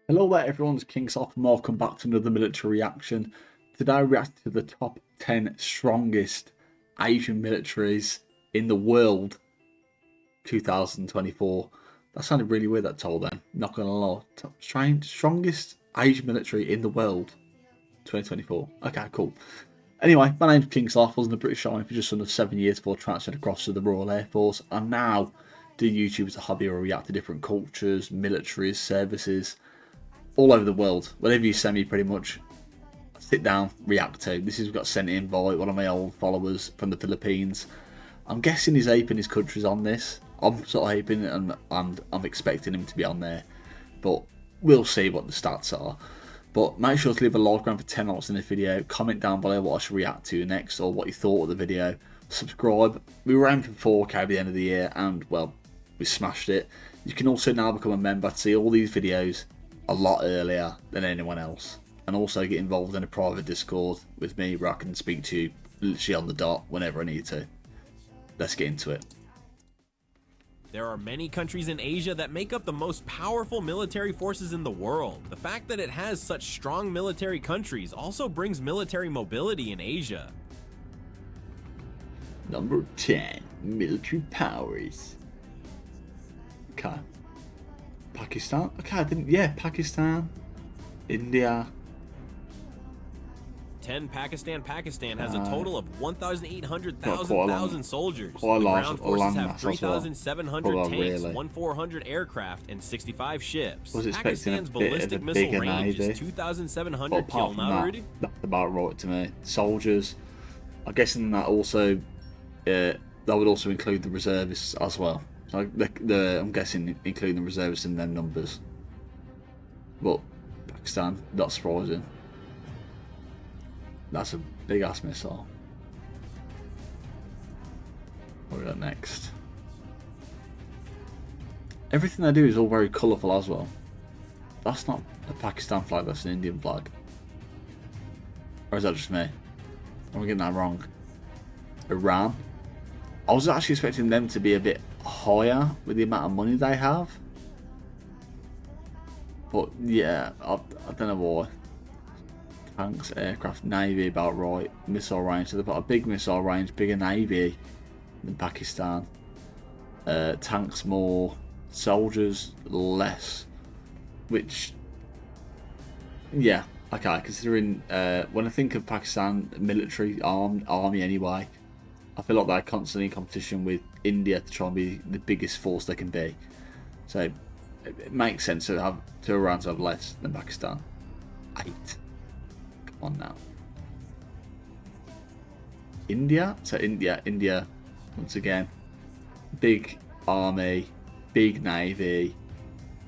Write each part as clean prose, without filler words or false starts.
Hello there everyone, it's King Sloth and welcome back to another military reaction. Today I react to the top 10 strongest Asian militaries in the world 2024. That sounded really weird that told then, not gonna lie. Top strongest Asian military in the world 2024. Okay, cool. Anyway, my name's King Sloth. I was in the British Army for just under 7 years before transferring across to the Royal Air Force. And now do YouTube as a hobby or react to different cultures, militaries, services all over the world. Whatever you send me, pretty much, sit down, react to. This has got sent in by one of my old followers from the Philippines. I'm guessing he's hoping his country's on this. I'm sort of hoping and I'm expecting him to be on there. But we'll see what the stats are. But make sure to leave a like around for 10 likes in this video. Comment down below what I should react to next or what you thought of the video. Subscribe. We were aiming for 4K at the end of the year and, well, we smashed it. You can also now become a member to see all these videos a lot earlier than anyone else, and also get involved in a private Discord with me where I can speak to you literally on the dot whenever I need to. Let's get into it. There are many countries in Asia that make up the most powerful military forces in the world. The fact that it has such strong military countries also brings military mobility in Asia. Number 10, military powers. Okay. Pakistan? Okay, I didn't. Yeah, Pakistan, India. 10 Pakistan has a total of 1,800,000 soldiers. The large ground forces have landmass as well. 3,700 Well, tanks, really. 1,400 aircraft, and 65 ships. Was expecting a Pakistan's bit of ballistic a missile bigger range navy. is 2,700 But apart from that, km. that's about right to me. Soldiers. I'm guessing that also that would also include the reservists as well. So I'm guessing including the reservists in them numbers. But Pakistan, not surprising. That's a big ass missile. What we got next? Everything they do is all very colourful as well. That's not a Pakistan flag, that's an Indian flag. Or is that just me? Am I getting that wrong? Iran. I was actually expecting them to be a bit higher with the amount of money they have. But yeah, I don't know why. Tanks, aircraft, navy about right. Missile range, so they've got a big missile range, bigger navy than Pakistan. Tanks more, soldiers less. Which, yeah, okay. Considering when I think of Pakistan military army anyway, I feel like they're constantly in competition with India to try and be the biggest force they can be. So it makes sense to have Iran to have less than Pakistan. 8. Come on now. India. So India once again. Big army, big navy.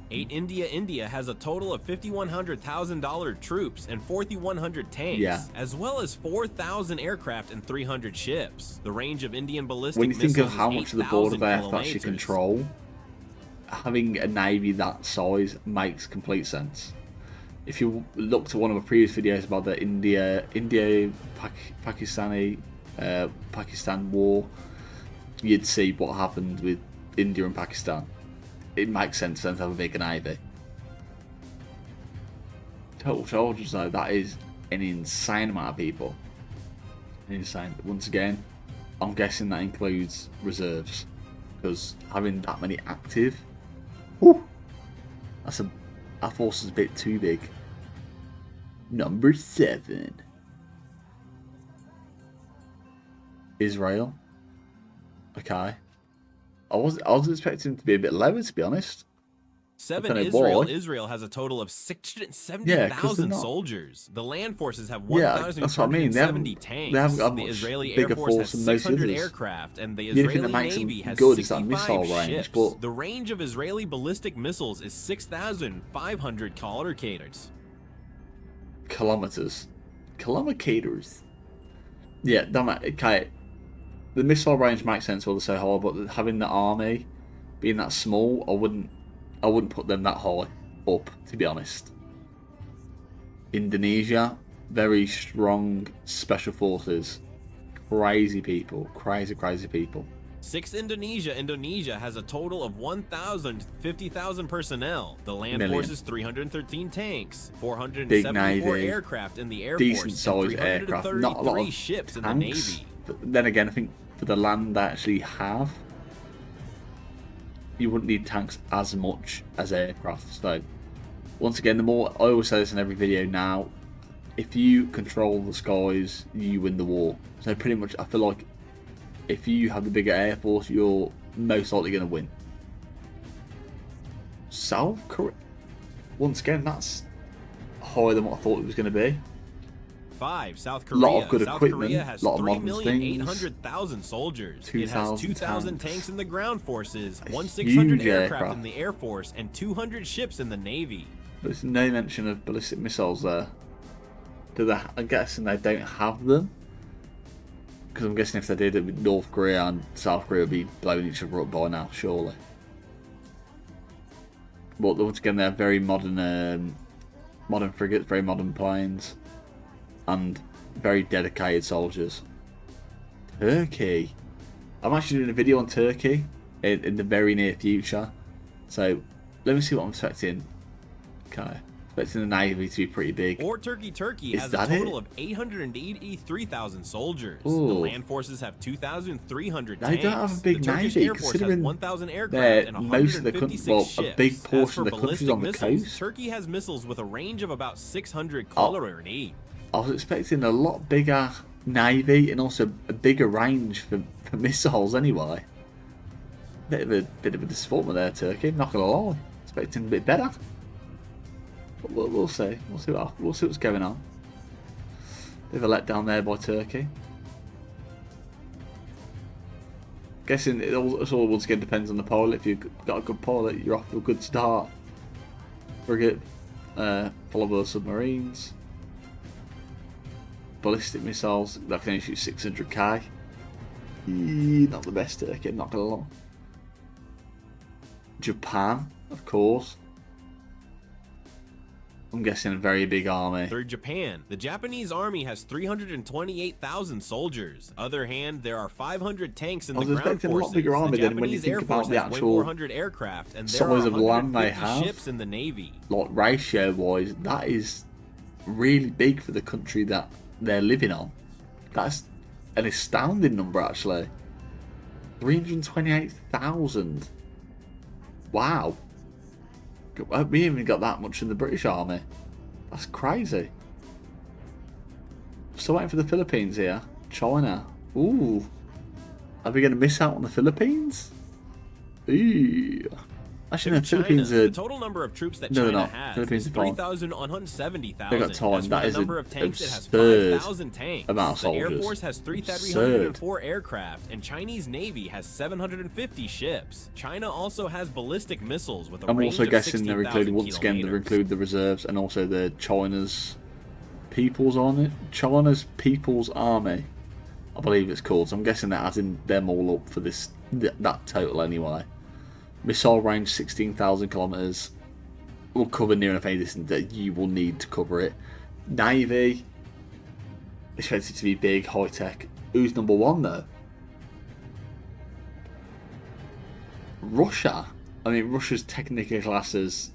8 India has a total of $5,100,000 troops and 4,100 tanks, as well as 4,000 aircraft and 300 ships. The range of Indian ballistic when you think of how is much of the border they have to actually kilometers. control, having a navy that size makes complete sense. If you look to one of my previous videos about the Pakistan war, you'd see what happened with India and Pakistan. It makes sense then to have a bigger navy. Total soldiers though, that is an insane amount of people. Insane. Once again, I'm guessing that includes reserves, because having that many active, whew, that force is a bit too big. Number 7, Israel. Okay. I was expecting to be a bit lower, to be honest. 7 Israel has a total of 670,000 soldiers. The land forces have 1,270 tanks. They haven't got the much Israeli bigger Air Force force has than most 600 others. aircraft, and the The only thing Israeli that makes Navy them has good is that 65 missile range, ships. but The range of Israeli ballistic missiles is 6,500 kilometers. Kilometers. Yeah, okay. The missile range makes sense while they're so high, but having the army being that small, I wouldn't put them that high up, to be honest. Indonesia, very strong special forces, crazy people, crazy people. 6 Indonesia. Indonesia has a total of 50,000 personnel. The land Million. forces 313 tanks, Big 474 Navy, aircraft in the Air decent Force, and size aircraft. Not a lot 333 of ships in tanks, the Navy. but then again, I think for the land they actually have, you wouldn't need tanks as much as aircraft. So once again, the more I always say this in every video now, if you control the skies, you win the war. So pretty much, I feel like if you have the bigger air force, you're most likely going to win. South Korea, once again, that's higher than what I thought it was going to be. 5. South Korea. Lot of good South equipment, Korea has lot of modern 3,800,000 soldiers. It has 2,000 tanks. tanks in the ground forces, A 1,600 huge aircraft in the Air Force, and 200 ships in the Navy. But there's no mention of ballistic missiles there. I'm guessing they don't have them. Because I'm guessing if they did, it would North Korea and South Korea would be blowing each other up by now, surely. But once again, they have very modern, modern frigates, very modern planes, and very dedicated soldiers. Turkey. I'm actually doing a video on Turkey in the very near future. So let me see what I'm expecting. Okay. Expecting the Navy to be pretty big. Or Turkey has a total of 883,000 soldiers. Ooh. The land forces have 2,300 tanks. They don't have a big the Turkish Navy, Air Force has considering 1,000 aircraft and most of the country, 156 well, ships. a big portion As of for the country's ballistic on the missiles, coast. Turkey has missiles with a range of about 600 kilometers. I was expecting a lot bigger Navy and also a bigger range for missiles anyway. Bit of a disappointment there, Turkey. Not gonna lie, expecting a bit better. But we'll see. We'll see what's going on. Bit of a letdown there by Turkey. Guessing it all once again depends on the pilot. If you've got a good pilot, you're off to a good start. Frigate, followed by submarines, ballistic missiles that can only shoot 600k. Not the best Turkey, not gonna lie. Japan, of course. I'm guessing a very big army. 3rd, Japan. The Japanese army has 328,000 soldiers. Other hand, there are 500 tanks in the ground forces. A lot bigger army the than when you Japanese think Air about Force the has actual 400 aircraft, and there size are of land they 150 have. ships in the Navy. Like ratio wise, that is really big for the country that they're living on. That's an astounding number, actually. 328,000. Wow. We haven't even got that much in the British Army. That's crazy. Still waiting for the Philippines here. China. Ooh. Are we going to miss out on the Philippines? Ooh. Actually, no, Philippines are... The total number of troops that No, China they're not. has Philippines is are fine. 3,170,000. They got time. As for That the is number an of tanks, it has absurd 5,000 tanks. amount of The Air soldiers. Force has 3,304 aircraft, and Chinese Navy has 750 ships. China also has ballistic missiles with a I'm range also of guessing they're 16,000 including, once again, they're kilometers. include the reserves and also the China's People's Army. China's People's Army, I believe it's called. So I'm guessing that as in them all up for this that total anyway. Missile range 16,000 kilometers. Will cover near enough any distance that you will need to cover it. Navy, expected to be big, high tech. Who's number one though? Russia. I mean, Russia's technically classed as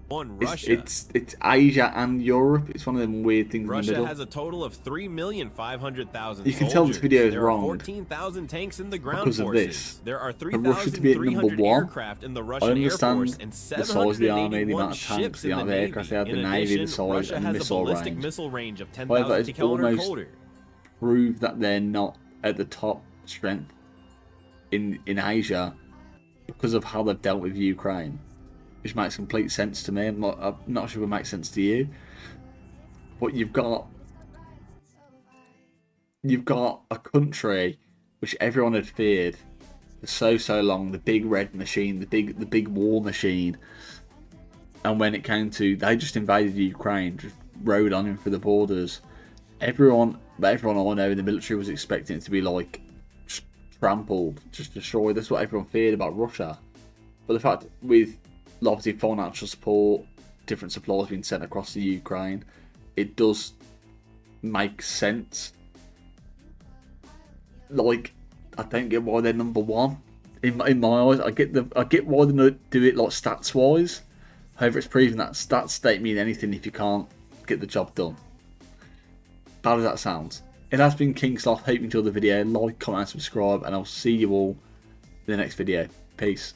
Russia. It's Asia and Europe. It's one of them weird things in the Russia middle. has a total of 3,500,000 You can tell this video is there wrong. There are 14,000 tanks in the ground because of forces. this. There are For Russia to be at number 3,300 one, aircraft in the I Russian Air understand Force and the size of the army, the 781 amount of tanks, ships the in the amount of aircraft they have, Navy. the In navy, the addition, size, Russia and the has a missile ballistic range. missile range of However, 10,000 it's kilometer almost colder. prove that they're not at the top strength in Asia because of how they've dealt with Ukraine, which makes complete sense to me. I'm not sure if it makes sense to you, but you've got a country which everyone had feared for so long, the big red machine, the big war machine, and when it came to, they just invaded Ukraine, just rode on in through the borders. Everyone I know in the military was expecting it to be like trampled, just destroyed. That's what everyone feared about Russia. But the fact, with obviously financial support, different supplies being sent across to Ukraine, it does make sense. Like, I don't get why they're number one. In my eyes, I get why they don't do it like stats wise. However, it's proven that stats don't mean anything if you can't get the job done. How does that sound? It has been King Sloth. Hope you enjoyed the video. Like, comment, and subscribe, and I'll see you all in the next video. Peace.